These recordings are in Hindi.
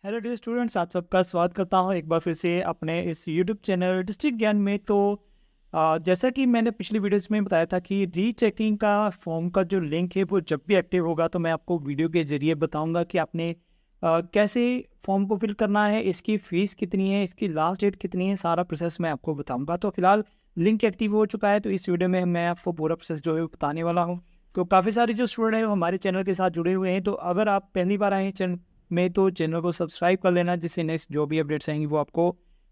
हेलो डियर स्टूडेंट्स, आप सबका स्वागत करता हूं एक बार फिर से अपने इस यूट्यूब चैनल डिस्ट्रिक्ट ज्ञान में। तो जैसा कि मैंने पिछली वीडियोस में बताया था कि रीचेकिंग का फॉर्म का जो लिंक है वो जब भी एक्टिव होगा तो मैं आपको वीडियो के ज़रिए बताऊंगा कि आपने कैसे फॉर्म को फिल करना है, इसकी फ़ीस कितनी है, इसकी लास्ट डेट कितनी है, सारा प्रोसेस मैं आपको बताऊँगा। तो फिलहाल लिंक एक्टिव हो चुका है, तो इस वीडियो में मैं आपको पूरा प्रोसेस जो है वो बताने वाला हूँ। तो काफ़ी सारे जो स्टूडेंट हैं वो हमारे चैनल के साथ जुड़े हुए हैं, तो अगर आप पहली बार आए हैं चैनल में तो चैनल को सब्सक्राइब कर लेना, जिससे नेक्स्ट जो भी अपडेट्स आएंगी वो आपको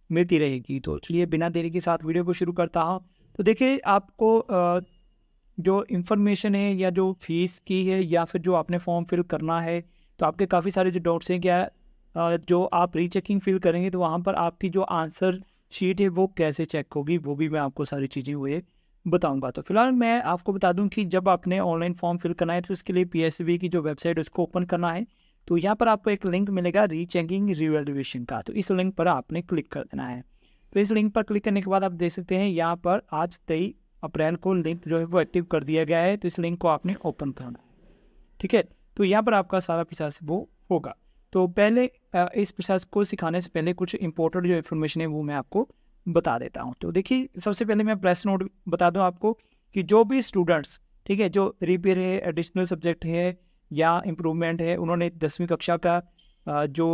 मिलती रहेगी। तो चलिए बिना देरी के साथ वीडियो को शुरू करता हूँ। तो देखिए, आपको जो इन्फॉर्मेशन है या जो फीस की है या फिर जो आपने फॉर्म फिल करना है, तो आपके काफ़ी सारे जो डाउट्स हैं। क्या जो आप रीचेकिंग फिल करेंगे तो वहाँ पर आपकी जो आंसर शीट है वो कैसे चेक होगी, वो भी मैं आपको सारी चीज़ें हुए बताऊंगा। तो फिलहाल मैं आपको बता दूं कि जब आपने ऑनलाइन फॉर्म फिल करना है तो इसके लिए पीएसबी की जो वेबसाइट है उसको ओपन करना है। तो यहाँ पर आपको एक लिंक मिलेगा रीचेकिंग रिवैल्यूएशन का, तो इस लिंक पर आपने क्लिक कर देना है। तो इस लिंक पर क्लिक करने के बाद आप देख सकते हैं यहाँ पर आज 23 अप्रैल को लिंक जो है वो एक्टिव कर दिया गया है। तो इस लिंक को आपने ओपन करना है, ठीक है। तो यहाँ पर आपका सारा प्रोसेस वो होगा। तो पहले इस प्रोसेस को सिखाने से पहले कुछ इंपॉर्टेंट जो इन्फॉर्मेशन है वो मैं आपको बता देता हूँ। तो देखिए, सबसे पहले मैं प्रेस नोट बता दूँ आपको कि जो भी स्टूडेंट्स, ठीक है, जो रिपेयर है, एडिशनल सब्जेक्ट है या इम्प्रूवमेंट है, उन्होंने 10वीं कक्षा का जो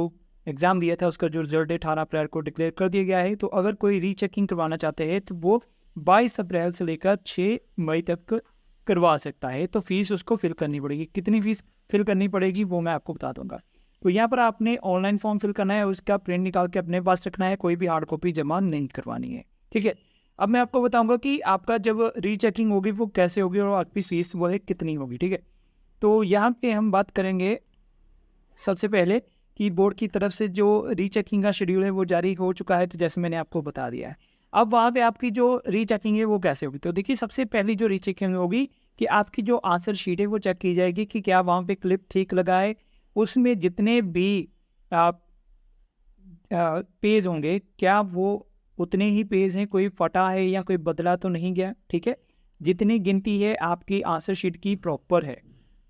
एग्ज़ाम दिया था उसका जो रिजल्ट है 18 अप्रैल को डिक्लेयर कर दिया गया है। तो अगर कोई रीचेकिंग करवाना चाहते हैं तो वो 22 अप्रैल से लेकर 6 मई तक करवा सकता है। तो फीस उसको फिल करनी पड़ेगी। कितनी फीस फिल करनी पड़ेगी वो मैं आपको बता दूंगा। तो यहाँ पर आपने ऑनलाइन फॉर्म फिल करना है, उसका प्रिंट निकाल के अपने पास रखना है, कोई भी हार्ड कॉपी जमा नहीं करवानी है, ठीक है। अब मैं आपको बताऊंगा कि आपका जब रीचेकिंग होगी वो कैसे होगी और आपकी फीस वो है कितनी होगी, ठीक है। तो यहाँ पे हम बात करेंगे सबसे पहले कि बोर्ड की तरफ से जो रीचेकिंग का शेड्यूल है वो जारी हो चुका है, तो जैसे मैंने आपको बता दिया है। अब वहाँ पे आपकी जो रीचेकिंग है वो कैसे होगी, तो देखिए, सबसे पहली जो रीचेकिंग होगी कि आपकी जो आंसर शीट है वो चेक की जाएगी कि क्या वहाँ पे क्लिप ठीक लगा है, उसमें जितने भी आप पेज होंगे क्या वो उतने ही पेज हैं, कोई फटा है या कोई बदला तो नहीं गया, ठीक है। जितनी गिनती है आपकी आंसर शीट की प्रॉपर है।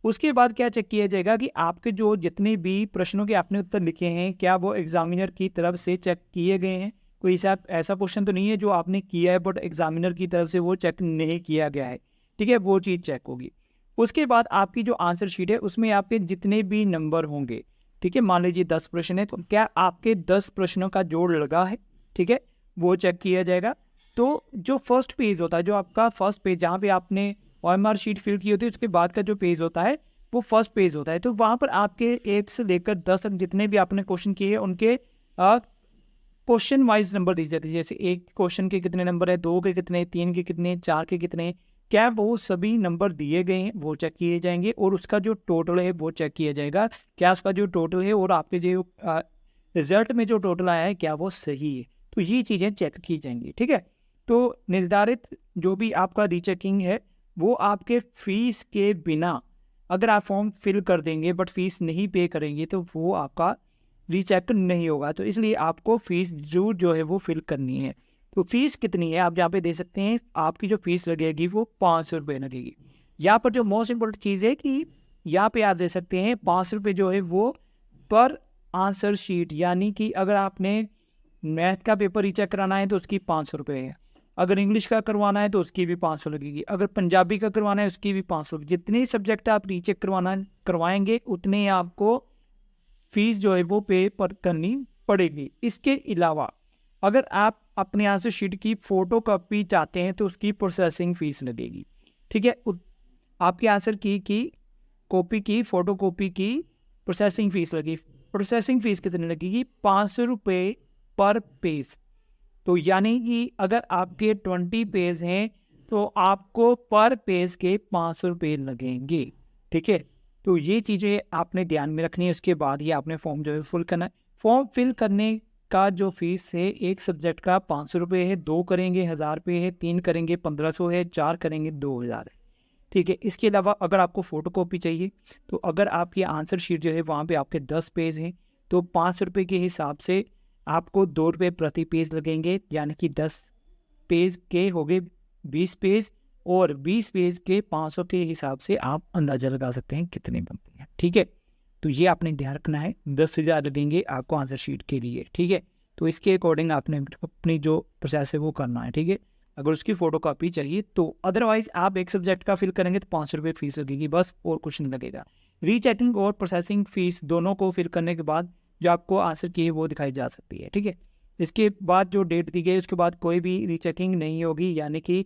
उसके बाद क्या चेक किया जाएगा कि आपके जो जितने भी प्रश्नों के आपने उत्तर लिखे हैं क्या वो एग्जामिनर की तरफ से चेक किए गए हैं। कोई ऐसा क्वेश्चन तो नहीं है जो आपने किया है बट एग्जामिनर की तरफ से वो चेक नहीं किया गया है, ठीक है, वो चीज़ चेक होगी। उसके बाद आपकी जो आंसर शीट है उसमें आपके जितने भी नंबर होंगे, ठीक है, मान लीजिए 10 प्रश्न है तो क्या आपके 10 प्रश्नों का जोड़ लगा है, ठीक है, वो चेक किया जाएगा। तो जो फर्स्ट पेज होता है, जो आपका फर्स्ट पेज जहाँ पे आपने OMR शीट फिल की होती है, उसके बाद का जो पेज होता है वो फर्स्ट पेज होता है। तो वहाँ पर आपके 1 से लेकर 10 तक जितने भी आपने क्वेश्चन किए हैं उनके क्वेश्चन वाइज नंबर दी जाती है। जैसे एक क्वेश्चन के कितने नंबर है, 2 के कितने, 3 के कितने, 4 के कितने, क्या वो सभी नंबर दिए गए हैं वो चेक किए जाएंगे और उसका जो टोटल है वो चेक किया जाएगा। क्या उसका जो टोटल है और आपके जो रिजल्ट में जो टोटल आया है क्या वो सही है। तो ये चीज़ें चेक की जाएंगी, ठीक है। तो निर्धारित जो भी आपका रीचेकिंग है वो आपके फीस के बिना, अगर आप फॉर्म फिल कर देंगे बट फीस नहीं पे करेंगे तो वो आपका रीचेक नहीं होगा। तो इसलिए आपको फीस जरूर जो है वो फिल करनी है। तो फीस कितनी है आप यहाँ पे दे सकते हैं। आपकी जो फीस लगेगी वो 500 रुपये लगेगी। यहाँ पर जो मोस्ट इम्पोर्टेंट चीज़ है कि यहाँ पे आप दे सकते हैं 500 रुपये जो है वो पर आंसर शीट, यानी कि अगर आपने मैथ का पेपर रीचेक कराना है तो उसकी 500 रुपये है, अगर इंग्लिश का करवाना है तो उसकी भी 500 लगेगी, अगर पंजाबी का करवाना है उसकी भी 500। जितने सब्जेक्ट आप रीचेक करवाएंगे उतने आपको फीस जो है वो पे पर करनी पड़ेगी। इसके अलावा अगर आप अपने आंसर शीट की फ़ोटो कॉपी चाहते हैं तो उसकी प्रोसेसिंग फ़ीस लगेगी, ठीक है। आपके आंसर की कॉपी की फ़ोटो कॉपी की प्रोसेसिंग फ़ीस लगी। प्रोसेसिंग फ़ीस कितनी लगेगी, 500 रुपये पर पेज। तो यानी कि अगर आपके 20 पेज हैं तो आपको पर पेज के 500 रुपये लगेंगे, ठीक है। तो ये चीज़ें आपने ध्यान में रखनी है। उसके बाद ही आपने फॉर्म जो है फुल करना है। फॉर्म फिल करने का जो फीस है एक सब्जेक्ट का 500 रुपये है, 2 करेंगे 1000 रुपये है, 3 करेंगे 1500 है, 4 करेंगे 2000 है, ठीक है। इसके अलावा अगर आपको फ़ोटो कॉपी चाहिए तो अगर आपकी आंसर शीट जो है वहाँ पे आपके 10 पेज हैं तो 500 रुपये के हिसाब से आपको 2 रुपये प्रति पेज लगेंगे, यानी कि 10 पेज के हो गए 20 पेज और 20 पेज के 500 के हिसाब से आप अंदाज़ा लगा सकते हैं कितने बनते हैं, ठीक है। तो ये आपने ध्यान रखना है, 10 से ज़्यादा देंगे आपको आंसर शीट के लिए, ठीक है। तो इसके अकॉर्डिंग आपने अपनी जो प्रोसेस है वो करना है, ठीक है। अगर उसकी फ़ोटो कॉपी चाहिए तो, अदरवाइज़ आप एक सब्जेक्ट का फिल करेंगे तो 500 रुपये फ़ीस लगेगी बस, और कुछ नहीं लगेगा। रीचेकिंग और प्रोसेसिंग फ़ीस दोनों को फिल करने के बाद जो आपको आंसर की है वो दिखाई जा सकती है, ठीक है। इसके बाद जो डेट दी गई उसके बाद कोई भी रीचेकिंग नहीं होगी, यानी कि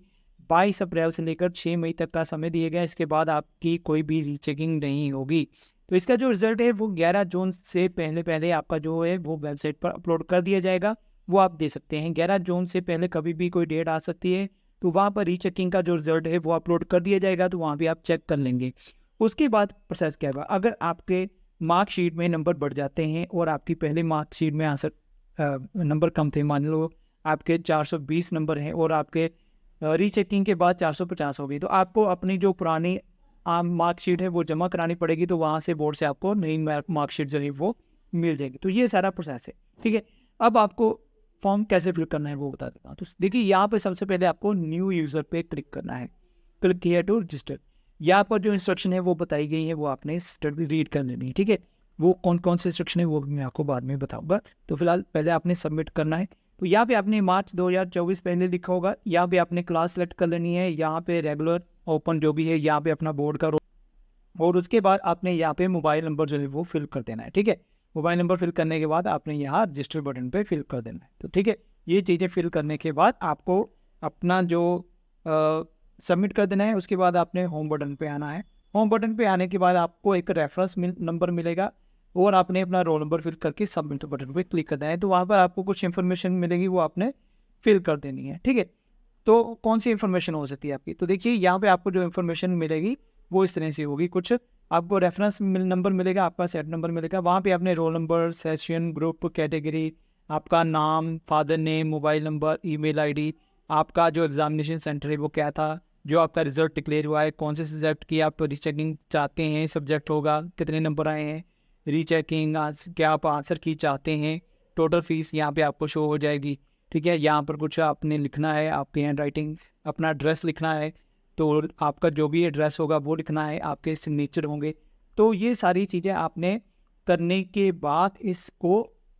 22 अप्रैल से लेकर 6 मई तक का समय दिया गया। इसके बाद आपकी कोई भी रीचेकिंग नहीं होगी। तो इसका जो रिज़ल्ट है वो 11 जून से पहले आपका जो है वो वेबसाइट पर अपलोड कर दिया जाएगा, वो आप दे सकते हैं। 11 जून से पहले कभी भी कोई डेट आ सकती है, तो वहाँ पर रीचेकिंग का जो रिज़ल्ट है वो अपलोड कर दिया जाएगा, तो वहाँ भी आप चेक कर लेंगे। उसके बाद प्रोसेस क्या होगा, अगर आपके मार्कशीट में नंबर बढ़ जाते हैं और आपकी पहले मार्कशीट में आंसर नंबर कम थे, मान लो आपके 420 नंबर हैं और आपके रीचेकिंग के बाद 450 हो गई, तो आपको अपनी जो पुरानी आम मार्कशीट है वो जमा करानी पड़ेगी, तो वहाँ से बोर्ड से आपको नई मार्कशीट जो है वो मिल जाएगी। तो ये सारा प्रोसेस है, ठीक है। अब आपको फॉर्म कैसे फिल करना है वो बता देता हूँ। तो देखिए यहाँ पे सबसे पहले आपको न्यू यूज़र पे क्लिक करना है, क्लिक किया टू रजिस्टर। यहाँ पर जो इंस्ट्रक्शन है वो बताई गई है, वो आपने स्टडी रीड कर लेनी है, ठीक है। वो कौन कौन से इंस्ट्रक्शन है वो मैं आपको बाद में बताऊँगा। तो फिलहाल पहले आपने सबमिट करना है। तो यहाँ पे आपने मार्च 2024 पहले लिखा होगा, यहाँ पे आपने क्लास सेलेक्ट कर लेनी है, यहाँ पे रेगुलर ओपन जो भी है, यहाँ पे अपना बोर्ड का और उसके बाद आपने यहाँ पे मोबाइल नंबर जो है वो फिल कर देना है, ठीक है। मोबाइल नंबर फिल करने के बाद आपने यहाँ रजिस्टर बटन पे फिल कर देना है, तो ठीक है। ये चीज़ें फिल करने के बाद आपको अपना जो सबमिट कर देना है। उसके बाद आपने होम बटन पे आना है। होम बटन पे आने के बाद आपको एक रेफरेंस नंबर मिलेगा और आपने अपना रोल नंबर फिल करके सबमिट बटन पे क्लिक कर देना है। तो वहाँ पर आपको कुछ इन्फॉर्मेशन मिलेगी, वो आपने फिल कर देनी है, ठीक है। तो कौन सी इन्फॉर्मेशन हो सकती है आपकी, तो देखिए यहाँ पे आपको जो इन्फॉर्मेशन मिलेगी वो इस तरह से होगी। कुछ आपको रेफरेंस नंबर मिलेगा, आपका सेट नंबर मिलेगा, वहाँ पे आपने roll number, session, group, category, आपका नाम, father name, mobile number, email ID, आपका जो एग्जामिनेशन सेंटर है वो क्या था, जो आपका रिजल्ट डिक्लेयर हुआ है, कौन से सब्जेक्ट की आप रीचेकिंग चाहते हैं, सब्जेक्ट होगा, कितने नंबर आए हैं, रीचेकिंग क्या आप आंसर की चाहते हैं, टोटल फीस यहाँ पे आपको शो हो जाएगी, ठीक है। यहाँ पर कुछ आपने लिखना है, आपकी हैंड राइटिंग, अपना एड्रेस लिखना है, तो आपका जो भी एड्रेस होगा वो लिखना है, आपके सिग्नेचर होंगे। तो ये सारी चीज़ें आपने करने के बाद इसको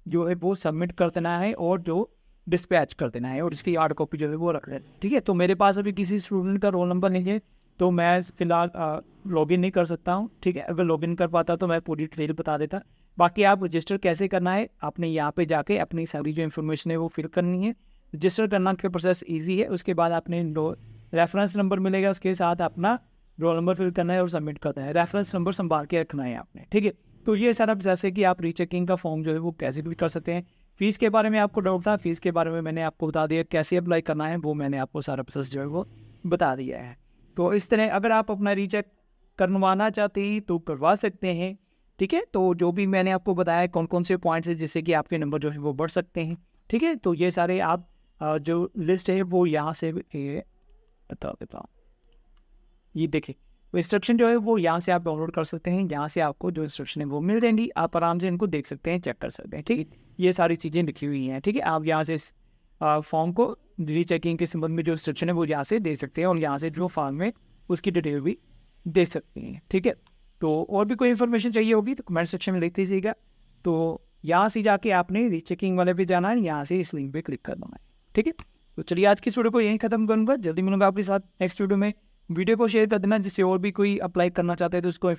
जो है वो सबमिट कर देना है और जो डिस्पैच कर देना है, और इसकी हार्ड कॉपी जो है वो रख लेना, ठीक है। तो मेरे पास अभी किसी स्टूडेंट का रोल नंबर नहीं है, तो मैं फ़िलहाल लॉगिन नहीं कर सकता हूँ, ठीक है। अगर लॉगिन कर पाता तो मैं पूरी डिटेल बता देता। बाकी आप रजिस्टर कैसे करना है, आपने यहाँ पे जाके अपनी सारी जो इन्फॉर्मेशन है वो फिल करनी है। रजिस्टर करना का प्रोसेस ईजी है। उसके बाद आपने रेफरेंस नंबर मिलेगा, उसके साथ अपना रोल नंबर फिल करना है और सबमिट करना है। रेफरेंस नंबर संभाल के रखना है आपने, ठीक है। तो ये सारा प्रोसेस है कि आप रीचेकिंग का फॉर्म जो है वो कैसे भी कर सकते हैं। फ़ीस के बारे में आपको डाउट था, फ़ीस के बारे में मैंने आपको बता दिया, कैसे अप्लाई करना है वो मैंने आपको सारा प्रोसेस जो है वो बता दिया है। तो इस तरह अगर आप अपना रीचेक करवाना चाहते हैं तो करवा सकते हैं, ठीक है। तो जो भी मैंने आपको बताया कौन कौन से पॉइंट्स हैं जिससे कि आपके नंबर जो है वो बढ़ सकते हैं, ठीक है। तो ये सारे आप जो लिस्ट है वो यहाँ से बता देता हूँ। ये देखिए, वो इंस्ट्रक्शन जो है वो यहाँ से आप डाउनलोड कर सकते हैं। यहाँ से आपको जो इंस्ट्रक्शन है वो मिल जाएंगी, आप आराम से इनको देख सकते हैं, चेक कर सकते हैं, ठीक है। ये सारी चीज़ें लिखी हुई हैं, ठीक है। आप यहाँ से फॉर्म को रीचेकिंग के संबंध में जो इंस्ट्रक्शन है वो यहाँ से दे सकते हैं, और यहाँ से जो फॉर्म है उसकी डिटेल भी दे सकते हैं, ठीक है। तो और भी कोई इन्फॉर्मेशन चाहिए होगी तो कमेंट सेक्शन में लिख दीजिएगा। तो यहाँ से जाके आपने रीचेकिंग वाले पे जाना है, यहाँ से इस लिंक पे क्लिक करना है, ठीक है। तो चलिए आज की इस वीडियो को यहीं खत्म करूँगा, जल्दी मिलूंगा आपके साथ नेक्स्ट वीडियो में। वीडियो को शेयर कर देना जिससे और भी कोई अप्लाई करना चाहते हैं तो उसको